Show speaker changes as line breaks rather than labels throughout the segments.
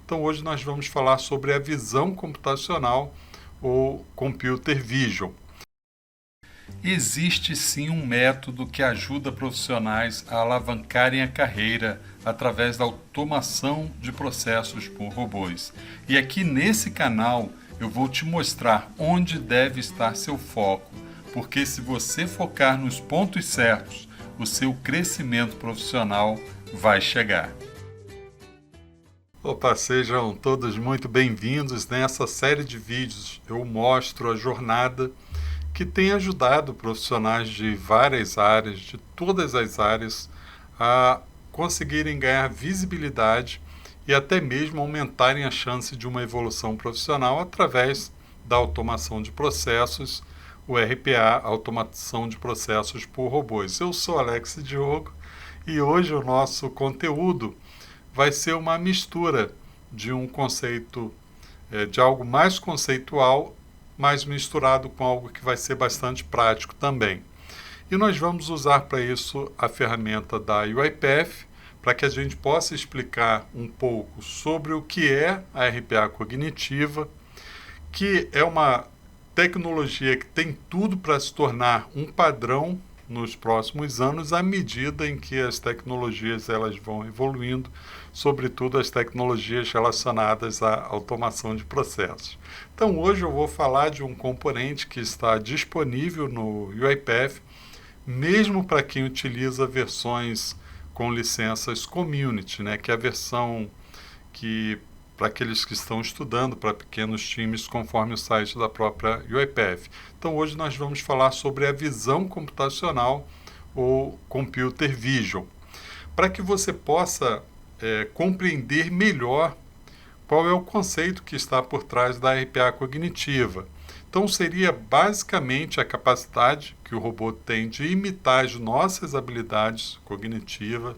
Então hoje nós vamos falar sobre a visão computacional ou Computer Vision. Existe sim um método que ajuda profissionais a alavancarem a carreira através da automação de processos por robôs. E aqui nesse canal eu vou te mostrar onde deve estar seu foco, porque se você focar nos pontos certos, o seu crescimento profissional vai chegar. Opa, sejam todos muito bem-vindos. Nessa série de vídeos eu mostro a jornada que tem ajudado profissionais de várias áreas, de todas as áreas, a conseguirem ganhar visibilidade e até mesmo aumentarem a chance de uma evolução profissional através da automação de processos, o RPA, automação de processos por robôs. Eu sou Alex Diogo e hoje o nosso conteúdo vai ser uma mistura de um conceito, de algo mais conceitual, mas misturado com algo que vai ser bastante prático também. E nós vamos usar para isso a ferramenta da UiPath, para que a gente possa explicar um pouco sobre o que é a RPA cognitiva, que é uma tecnologia que tem tudo para se tornar um padrão nos próximos anos, à medida em que as tecnologias elas vão evoluindo, sobretudo as tecnologias relacionadas à automação de processos. Então hoje eu vou falar de um componente que está disponível no UiPath, mesmo para quem utiliza versões com licenças Community, que é a versão que para aqueles que estão estudando, para pequenos times, conforme o site da própria UiPath. Então hoje nós vamos falar sobre a visão computacional ou Computer Vision, para que você possa compreender melhor qual é o conceito que está por trás da RPA cognitiva. Então seria basicamente a capacidade que o robô tem de imitar as nossas habilidades cognitivas,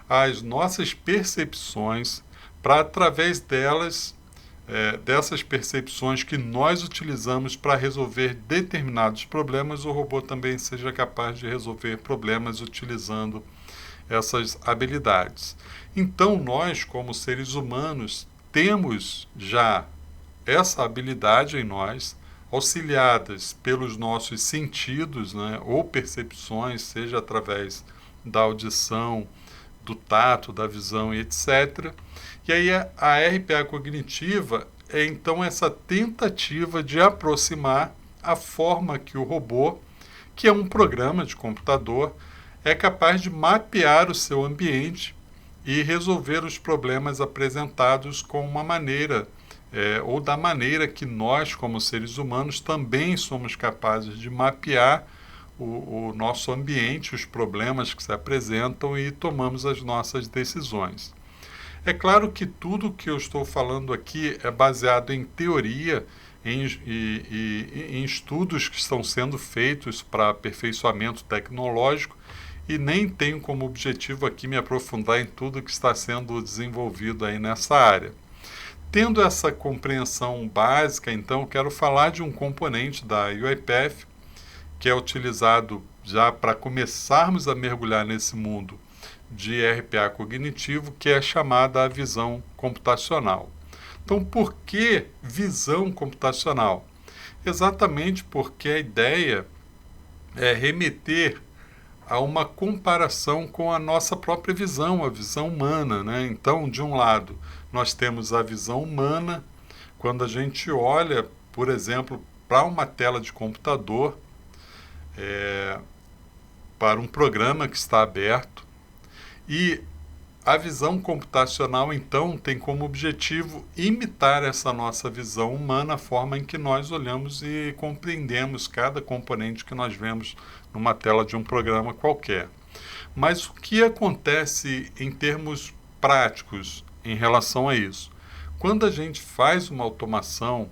as nossas percepções, para através delas, dessas percepções que nós utilizamos para resolver determinados problemas, o robô também seja capaz de resolver problemas utilizando essas habilidades. Então nós, como seres humanos, temos já essa habilidade em nós, auxiliadas pelos nossos sentidos, ou percepções, seja através da audição, do tato, da visão e etc. E aí a RPA cognitiva é então essa tentativa de aproximar a forma que o robô, que é um programa de computador, é capaz de mapear o seu ambiente e resolver os problemas apresentados com uma maneira, ou da maneira que nós, como seres humanos, também somos capazes de mapear o nosso ambiente, os problemas que se apresentam e tomamos as nossas decisões. É claro que tudo que eu estou falando aqui é baseado em teoria, em estudos que estão sendo feitos para aperfeiçoamento tecnológico, e nem tenho como objetivo aqui me aprofundar em tudo que está sendo desenvolvido aí nessa área. Tendo essa compreensão básica, então, quero falar de um componente da UiPath, que é utilizado já para começarmos a mergulhar nesse mundo de RPA cognitivo, que é chamada a visão computacional. Então, por que visão computacional? Exatamente porque a ideia é remeter a uma comparação com a nossa própria visão, a visão humana, Então, de um lado, nós temos a visão humana, quando a gente olha, por exemplo, para uma tela de computador, para um programa que está aberto, e a visão computacional, então, tem como objetivo imitar essa nossa visão humana, a forma em que nós olhamos e compreendemos cada componente que nós vemos numa tela de um programa qualquer. Mas o que acontece em termos práticos em relação a isso? Quando a gente faz uma automação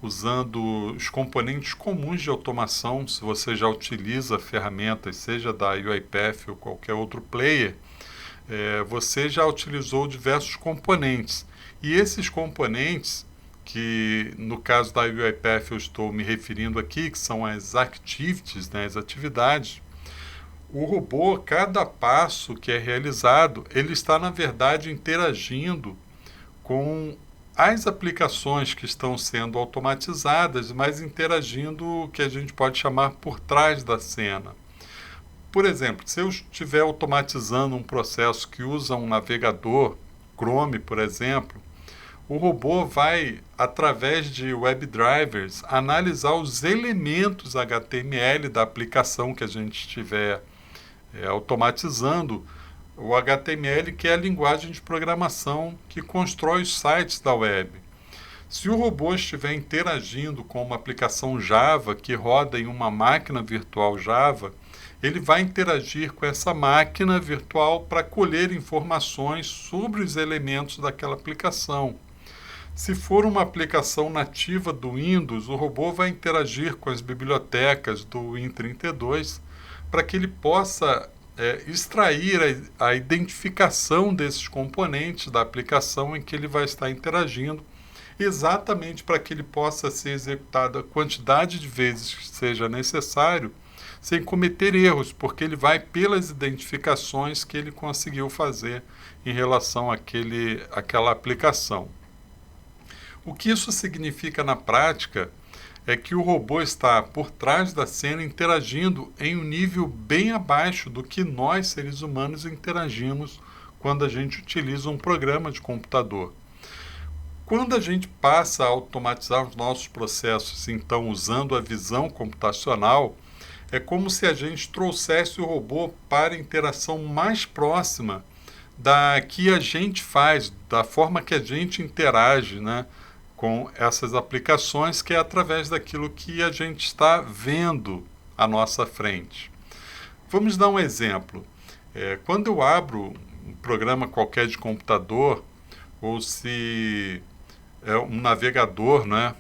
usando os componentes comuns de automação, se você já utiliza ferramentas, seja da UiPath ou qualquer outro player, você já utilizou diversos componentes. E esses componentes, que no caso da UiPath eu estou me referindo aqui, que são as activities, as atividades, o robô, cada passo que é realizado, ele está na verdade interagindo com as aplicações que estão sendo automatizadas, mas interagindo o que a gente pode chamar por trás da cena. Por exemplo, se eu estiver automatizando um processo que usa um navegador, Chrome, por exemplo, o robô vai, através de WebDrivers, analisar os elementos HTML da aplicação que a gente estiver automatizando. O HTML, que é a linguagem de programação que constrói os sites da web. Se o robô estiver interagindo com uma aplicação Java que roda em uma máquina virtual Java, ele vai interagir com essa máquina virtual para colher informações sobre os elementos daquela aplicação. Se for uma aplicação nativa do Windows, o robô vai interagir com as bibliotecas do Win32 para que ele possa extrair a identificação desses componentes da aplicação em que ele vai estar interagindo, exatamente para que ele possa ser executado a quantidade de vezes que seja necessário, sem cometer erros, porque ele vai pelas identificações que ele conseguiu fazer em relação àquela aplicação. O que isso significa na prática é que o robô está por trás da cena interagindo em um nível bem abaixo do que nós, seres humanos, interagimos quando a gente utiliza um programa de computador. Quando a gente passa a automatizar os nossos processos, então, usando a visão computacional, é como se a gente trouxesse o robô para a interação mais próxima da que a gente faz, da forma que a gente interage, né, com essas aplicações, que é através daquilo que a gente está vendo à nossa frente. Vamos dar um exemplo. Quando eu abro um programa qualquer de computador, ou se é um navegador, né,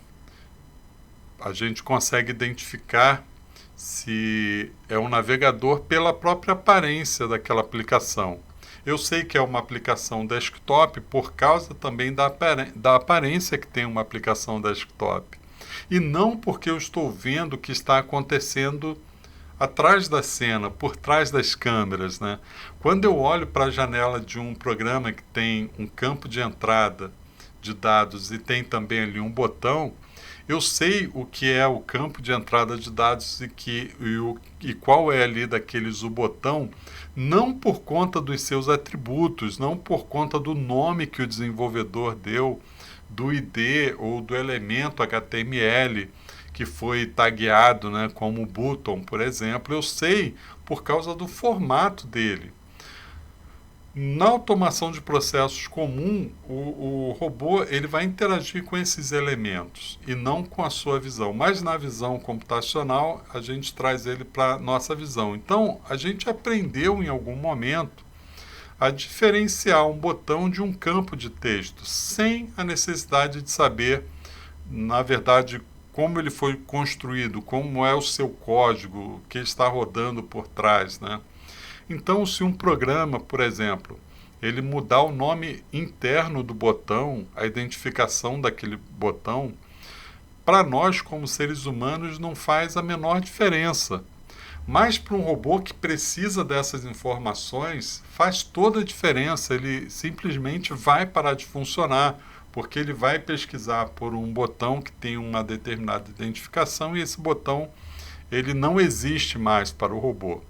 a gente consegue identificar se é um navegador pela própria aparência daquela aplicação. Eu sei que é uma aplicação desktop por causa também da aparência que tem uma aplicação desktop. E não porque eu estou vendo o que está acontecendo atrás da cena, por trás das câmeras, né? Quando eu olho para a janela de um programa que tem um campo de entrada de dados e tem também ali um botão, eu sei o que é o campo de entrada de dados e qual é ali daqueles o botão, não por conta dos seus atributos, não por conta do nome que o desenvolvedor deu, do ID ou do elemento HTML que foi tagueado, né, como button, por exemplo. Eu sei por causa do formato dele. Na automação de processos comum, o robô ele vai interagir com esses elementos e não com a sua visão. Mas na visão computacional, a gente traz ele para a nossa visão. Então, a gente aprendeu em algum momento a diferenciar um botão de um campo de texto, sem a necessidade de saber, na verdade, como ele foi construído, como é o seu código, que está rodando por trás, né? Então, se um programa, por exemplo, ele mudar o nome interno do botão, a identificação daquele botão, para nós, como seres humanos, não faz a menor diferença. Mas para um robô que precisa dessas informações, faz toda a diferença. Ele simplesmente vai parar de funcionar, porque ele vai pesquisar por um botão que tem uma determinada identificação e esse botão ele não existe mais para o robô.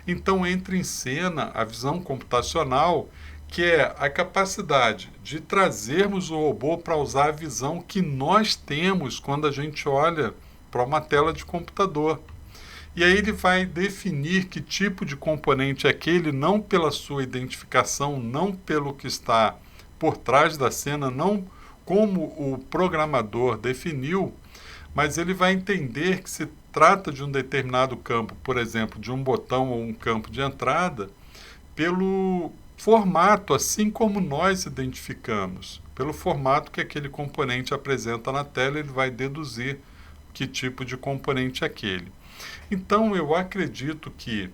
Então entra em cena a visão computacional, que é a capacidade de trazermos o robô para usar a visão que nós temos quando a gente olha para uma tela de computador. E aí ele vai definir que tipo de componente é aquele, não pela sua identificação, não pelo que está por trás da cena, não como o programador definiu, mas ele vai entender que se trata de um determinado campo, por exemplo, de um botão ou um campo de entrada, pelo formato, assim como nós identificamos. Pelo formato que aquele componente apresenta na tela, ele vai deduzir que tipo de componente é aquele. Então, eu acredito que,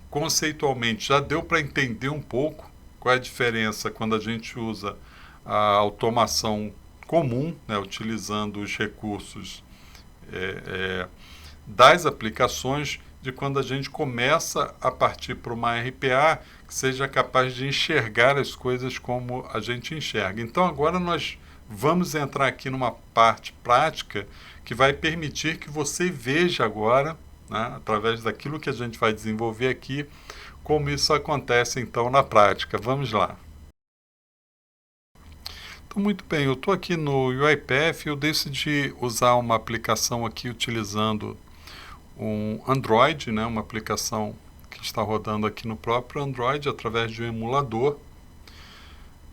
conceitualmente, já deu para entender um pouco qual é a diferença quando a gente usa a automação comum, né, utilizando os recursos das aplicações, de quando a gente começa a partir para uma RPA que seja capaz de enxergar as coisas como a gente enxerga. Então agora nós vamos entrar aqui numa parte prática que vai permitir que você veja agora, né, através daquilo que a gente vai desenvolver aqui, como isso acontece então na prática. Vamos lá. Então, muito bem, eu estou aqui no UiPath, eu decidi usar uma aplicação aqui utilizando um Android, né, uma aplicação que está rodando aqui no próprio Android através de um emulador.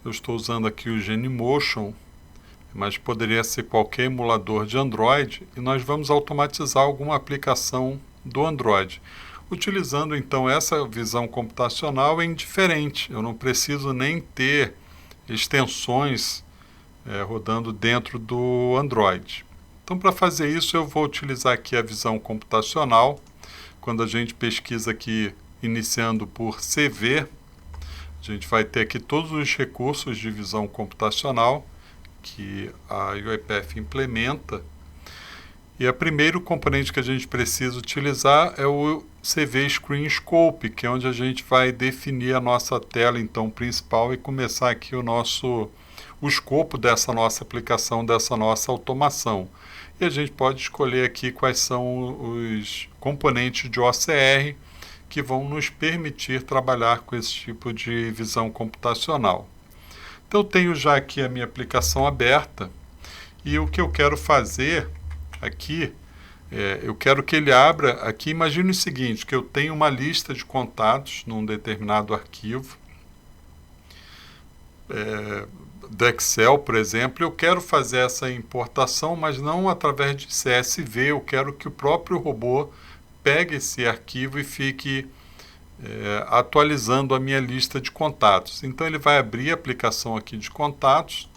Eu estou usando aqui o Genymotion, mas poderia ser qualquer emulador de Android, e nós vamos automatizar alguma aplicação do Android. Utilizando então essa visão computacional é indiferente, eu não preciso nem ter extensões rodando dentro do Android. Então, para fazer isso, eu vou utilizar aqui a visão computacional. Quando a gente pesquisa aqui, iniciando por CV, a gente vai ter aqui todos os recursos de visão computacional que a UiPath implementa. E o primeiro componente que a gente precisa utilizar é o CV Screen Scope, que é onde a gente vai definir a nossa tela então principal e começar aqui o escopo dessa nossa aplicação, dessa nossa automação. E a gente pode escolher aqui quais são os componentes de OCR que vão nos permitir trabalhar com esse tipo de visão computacional. Então eu tenho já aqui a minha aplicação aberta e o que eu quero fazer aqui, eu quero que ele abra aqui, imagine o seguinte, que eu tenho uma lista de contatos num determinado arquivo, do Excel, por exemplo, eu quero fazer essa importação, mas não através de CSV, eu quero que o próprio robô pegue esse arquivo e fique atualizando a minha lista de contatos. Então ele vai abrir a aplicação aqui de contatos,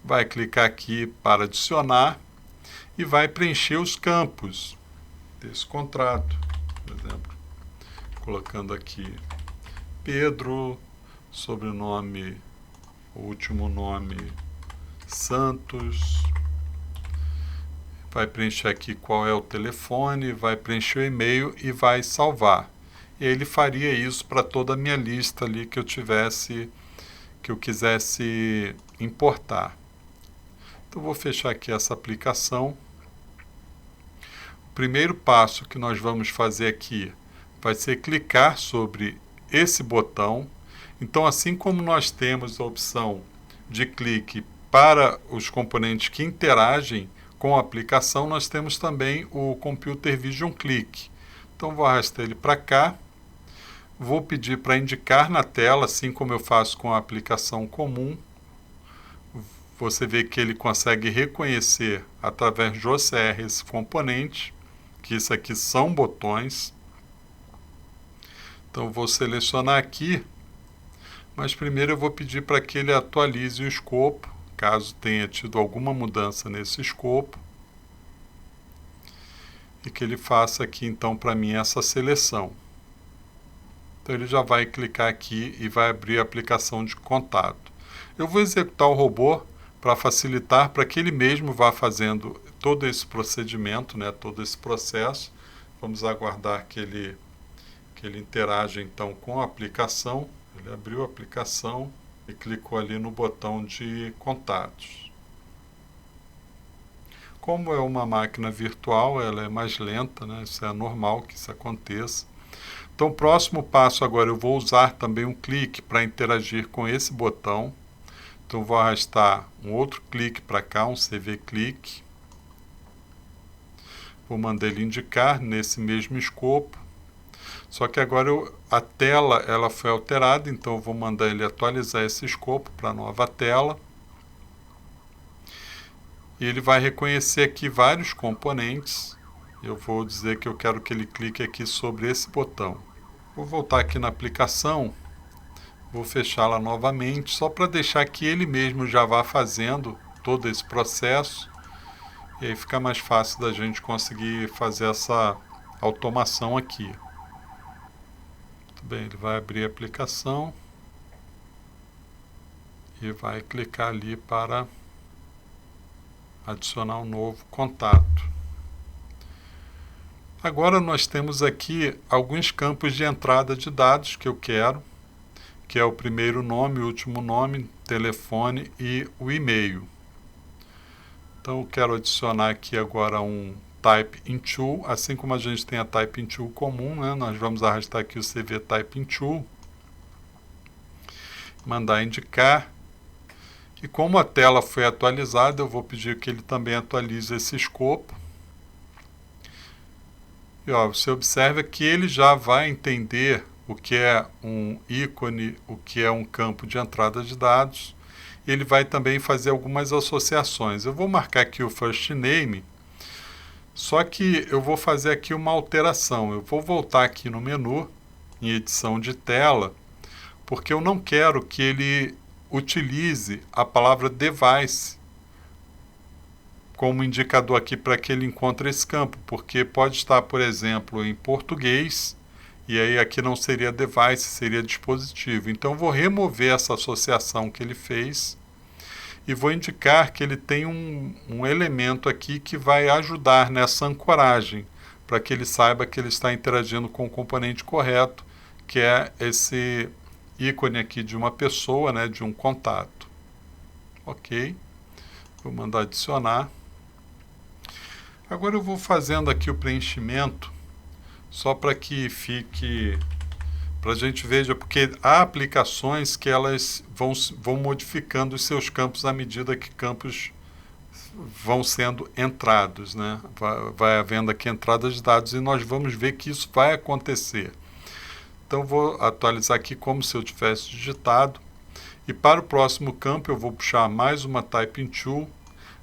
vai clicar aqui para adicionar e vai preencher os campos desse contrato, por exemplo, colocando aqui Pedro, sobrenome, o último nome Santos, vai preencher aqui qual é o telefone, vai preencher o e-mail e vai salvar. E aí ele faria isso para toda a minha lista ali que eu quisesse importar. Então vou fechar aqui essa aplicação. O primeiro passo que nós vamos fazer aqui vai ser clicar sobre esse botão. Então, assim como nós temos a opção de clique para os componentes que interagem com a aplicação, nós temos também o Computer Vision Click. Então, vou arrastar ele para cá. Vou pedir para indicar na tela, assim como eu faço com a aplicação comum. Você vê que ele consegue reconhecer através de OCR esse componente, que isso aqui são botões. Então, vou selecionar aqui, mas primeiro eu vou pedir para que ele atualize o escopo, caso tenha tido alguma mudança nesse escopo, e que ele faça aqui então para mim essa seleção. Então ele já vai clicar aqui e vai abrir a aplicação de contato. Eu vou executar o robô para facilitar, para que ele mesmo vá fazendo todo esse procedimento, né, todo esse processo. Vamos aguardar que ele interaja então com a aplicação. Ele abriu a aplicação e clicou ali no botão de contatos. Como é uma máquina virtual, ela é mais lenta, né? Isso é normal que isso aconteça. Então, o próximo passo agora, eu vou usar também um clique para interagir com esse botão. Então, vou arrastar um outro clique para cá, um CV clique. Vou mandar ele indicar nesse mesmo escopo. Só que agora a tela ela foi alterada, então eu vou mandar ele atualizar esse escopo para a nova tela. E ele vai reconhecer aqui vários componentes. Eu vou dizer que eu quero que ele clique aqui sobre esse botão. Vou voltar aqui na aplicação, vou fechá-la novamente, só para deixar que ele mesmo já vá fazendo todo esse processo. E aí fica mais fácil da gente conseguir fazer essa automação aqui. Bem, ele vai abrir a aplicação e vai clicar ali para adicionar um novo contato. Agora nós temos aqui alguns campos de entrada de dados que eu quero, que é o primeiro nome, o último nome, telefone e o e-mail. Então eu quero adicionar aqui agora um Type in Tool, assim como a gente tem a Type in Tool comum, né? Nós vamos arrastar aqui o CV Type in Tool, mandar indicar, e como a tela foi atualizada, eu vou pedir que ele também atualize esse escopo. E ó, você observa que ele já vai entender o que é um ícone, o que é um campo de entrada de dados. Ele vai também fazer algumas associações. Eu vou marcar aqui o first name, só que eu vou fazer aqui uma alteração. Eu vou voltar aqui no menu, em edição de tela, porque eu não quero que ele utilize a palavra device como indicador aqui para que ele encontre esse campo, porque pode estar, por exemplo, em português, e aí aqui não seria device, seria dispositivo. Então vou remover essa associação que ele fez e vou indicar que ele tem um elemento aqui que vai ajudar nessa ancoragem, para que ele saiba que ele está interagindo com o componente correto, que é esse ícone aqui de uma pessoa, né, de um contato. Ok, vou mandar adicionar. Agora eu vou fazendo aqui o preenchimento, só para que fique, para a gente veja, porque há aplicações que elas vão modificando os seus campos à medida que campos vão sendo entrados, né? Vai havendo aqui entrada de dados e nós vamos ver que isso vai acontecer. Então vou atualizar aqui como se eu tivesse digitado, e para o próximo campo eu vou puxar mais uma Type in Tool,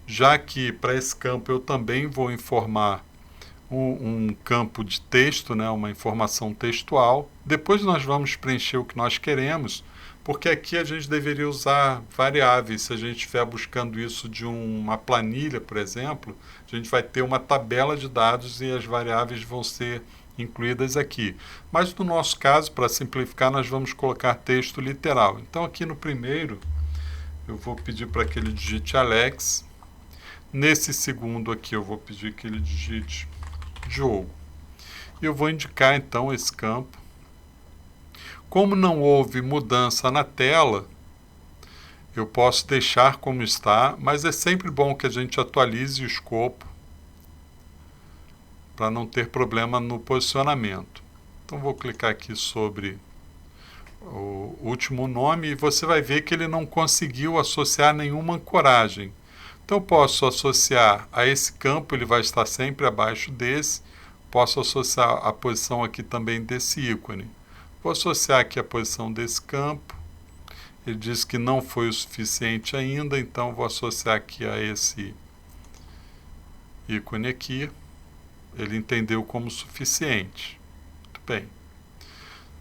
já que para esse campo eu também vou informar um campo de texto, né, uma informação textual. Depois nós vamos preencher o que nós queremos, porque aqui a gente deveria usar variáveis. Se a gente estiver buscando isso de uma planilha, por exemplo, a gente vai ter uma tabela de dados e as variáveis vão ser incluídas aqui. Mas no nosso caso, para simplificar, nós vamos colocar texto literal. Então aqui no primeiro, eu vou pedir para que ele digite Alex. Nesse segundo aqui, eu vou pedir que ele digite Diogo. E eu vou indicar então esse campo. Como não houve mudança na tela, eu posso deixar como está, mas é sempre bom que a gente atualize o escopo para não ter problema no posicionamento. Então vou clicar aqui sobre o último nome e você vai ver que ele não conseguiu associar nenhuma ancoragem. Então eu posso associar a esse campo, ele vai estar sempre abaixo desse. Posso associar a posição aqui também desse ícone. Vou associar aqui a posição desse campo. Ele diz que não foi o suficiente ainda, então vou associar aqui a esse ícone aqui. Ele entendeu como suficiente. Muito bem.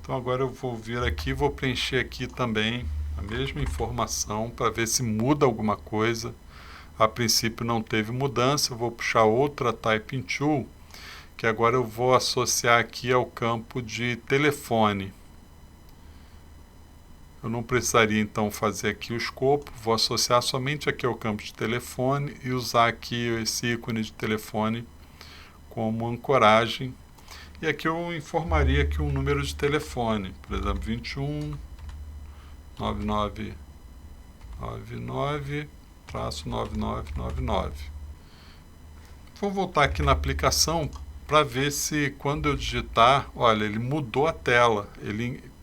Então agora eu vou vir aqui e vou preencher aqui também a mesma informação para ver se muda alguma coisa. A princípio não teve mudança, eu vou puxar outra Type in Tool, que agora eu vou associar aqui ao campo de telefone. Eu não precisaria então fazer aqui o escopo, vou associar somente aqui ao campo de telefone e usar aqui esse ícone de telefone como ancoragem. E aqui eu informaria aqui um número de telefone, por exemplo, 21 9999 -9999. Vou voltar aqui na aplicação para ver se quando eu digitar, olha, ele mudou a tela.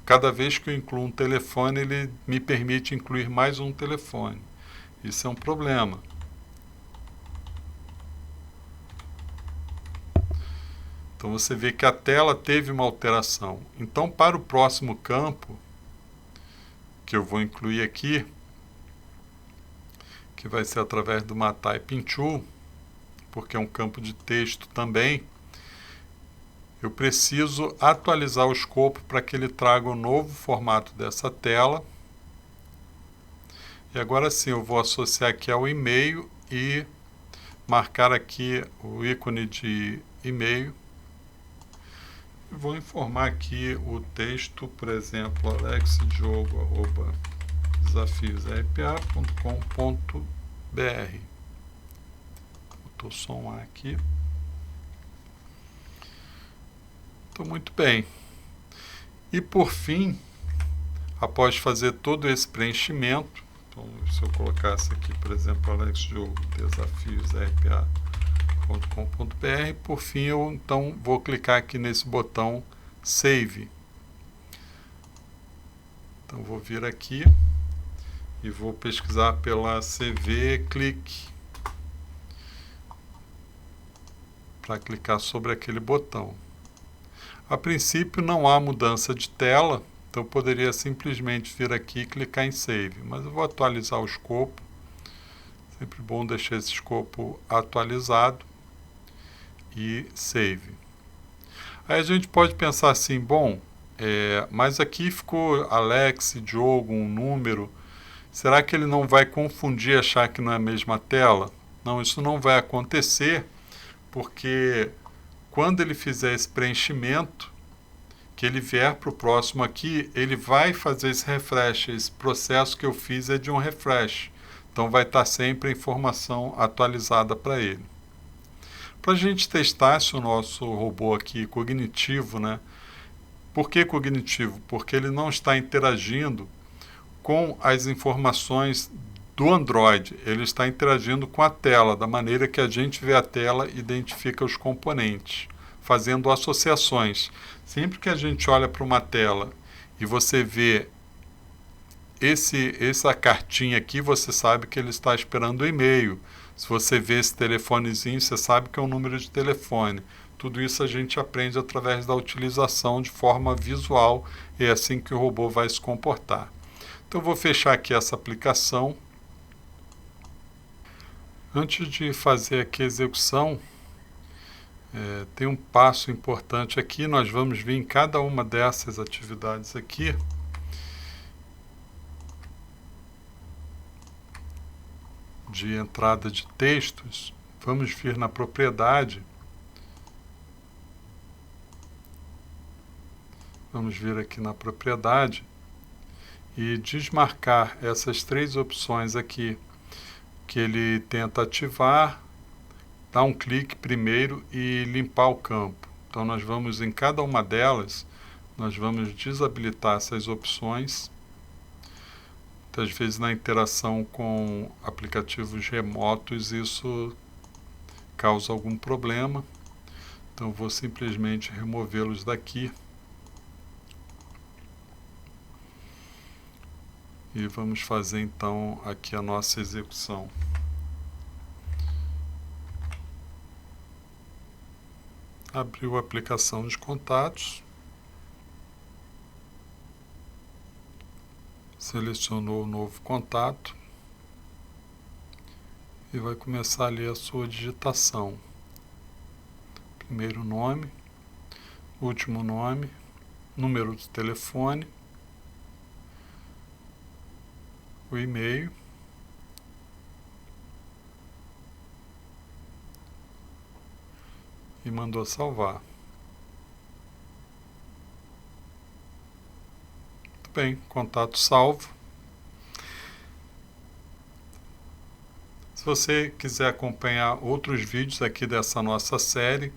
Cada vez que eu incluo um telefone, ele me permite incluir mais um telefone. Isso é um problema. Então você vê que a tela teve uma alteração. Então para o próximo campo, que eu vou incluir aqui, que vai ser através de uma Type in Tool, porque é um campo de texto também, eu preciso atualizar o escopo para que ele traga o novo formato dessa tela. E agora sim eu vou associar aqui ao e-mail e marcar aqui o ícone de e-mail. Vou informar aqui o texto, por exemplo, alexdiogo@desafiosrpa.com.br. Botou som aqui. Então, muito bem. E por fim, após fazer todo esse preenchimento, então se eu colocasse aqui, por exemplo, Alex Diogo Desafios RPA.com.br, por fim eu então vou clicar aqui nesse botão Save. Então vou vir aqui e vou pesquisar pela CV Click para clicar sobre aquele botão. A princípio não há mudança de tela, então eu poderia simplesmente vir aqui e clicar em Save, mas eu vou atualizar o escopo. Sempre bom deixar esse escopo atualizado e Save. Aí a gente pode pensar assim, bom, mas aqui ficou Alex, Diogo, um número, será que ele não vai confundir e achar que não é a mesma tela? Não, isso não vai acontecer, porque quando ele fizer esse preenchimento, que ele vier para o próximo aqui, ele vai fazer esse refresh. Esse processo que eu fiz é de um refresh. Então vai estar sempre a informação atualizada para ele. Para a gente testar se o nosso robô aqui cognitivo, né? Por que cognitivo? Porque ele não está interagindo com as informações do Android. Ele está interagindo com a tela, da maneira que a gente vê a tela e identifica os componentes, fazendo associações. Sempre que a gente olha para uma tela e você vê essa cartinha aqui, você sabe que ele está esperando o e-mail. Se você vê esse telefonezinho, você sabe que é um número de telefone. Tudo isso a gente aprende através da utilização de forma visual, e é assim que o robô vai se comportar. Então eu vou fechar aqui essa aplicação. Antes de fazer aqui a execução, tem um passo importante aqui. Nós vamos vir em cada uma dessas atividades aqui de entrada de textos. Vamos vir na propriedade. Vamos vir aqui na propriedade e desmarcar essas três opções aqui que ele tenta ativar, dar um clique primeiro e limpar o campo. Então nós vamos em cada uma delas, nós vamos desabilitar essas opções. Muitas vezes na interação com aplicativos remotos isso causa algum problema. Então eu vou simplesmente removê-los daqui. E vamos fazer então aqui a nossa execução. Abriu a aplicação de contatos. Selecionou o novo contato. E vai começar ali a sua digitação. Primeiro nome, último nome, número de telefone, o e-mail, e mandou salvar. Muito bem, contato salvo. Se você quiser acompanhar outros vídeos aqui dessa nossa série,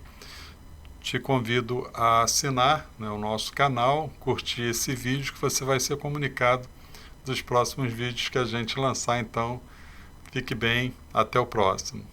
te convido a assinar, né, o nosso canal, curtir esse vídeo, que você vai ser comunicado dos próximos vídeos que a gente lançar. Então, fique bem, até o próximo.